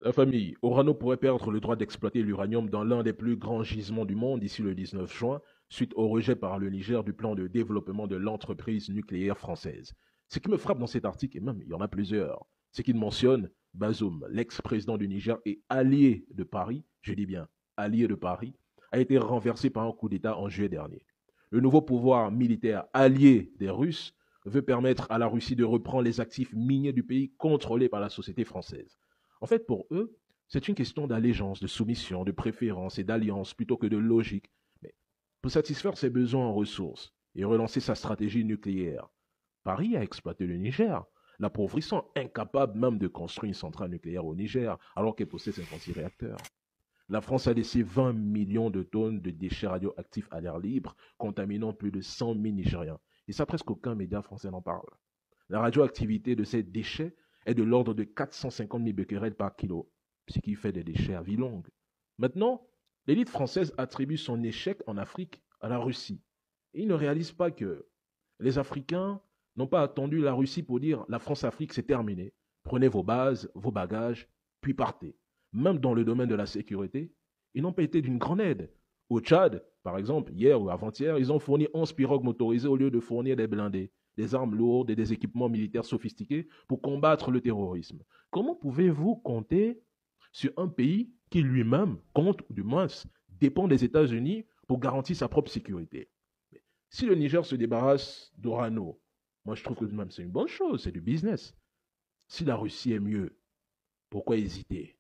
La famille, Orano pourrait perdre le droit d'exploiter l'uranium dans l'un des plus grands gisements du monde d'ici le 19 juin, suite au rejet par le Niger du plan de développement de l'entreprise nucléaire française. Ce qui me frappe dans cet article, et même il y en a plusieurs, c'est qu'il mentionne Bazoum, l'ex-président du Niger et allié de Paris, je dis bien allié de Paris, a été renversé par un coup d'État en juillet dernier. Le nouveau pouvoir militaire allié des Russes veut permettre à la Russie de reprendre les actifs miniers du pays contrôlés par la société française. En fait, pour eux, c'est une question d'allégeance, de soumission, de préférence et d'alliance plutôt que de logique. Mais pour satisfaire ses besoins en ressources et relancer sa stratégie nucléaire, Paris a exploité le Niger, l'appauvrissant, incapable même de construire une centrale nucléaire au Niger alors qu'elle possède 56 réacteurs. La France a laissé 20 millions de tonnes de déchets radioactifs à l'air libre, contaminant plus de 100 000 Nigériens. Et ça, presque aucun média français n'en parle. La radioactivité de ces déchets est de l'ordre de 450 000 becquerels par kilo, ce qui fait des déchets à vie longue. Maintenant, l'élite française attribue son échec en Afrique à la Russie. Et ils ne réalisent pas que les Africains n'ont pas attendu la Russie pour dire la France-Afrique, c'est terminé. Prenez vos bases, vos bagages, puis partez. Même dans le domaine de la sécurité, ils n'ont pas été d'une grande aide. Au Tchad, par exemple, hier ou avant-hier, ils ont fourni 11 pirogues motorisées au lieu de fournir des blindés, des armes lourdes et des équipements militaires sophistiqués pour combattre le terrorisme. Comment pouvez-vous compter sur un pays qui lui-même compte, ou du moins dépend des États-Unis pour garantir sa propre sécurité? Si le Niger se débarrasse d'Orano, moi je trouve que même c'est une bonne chose, c'est du business. Si la Russie est mieux, pourquoi hésiter?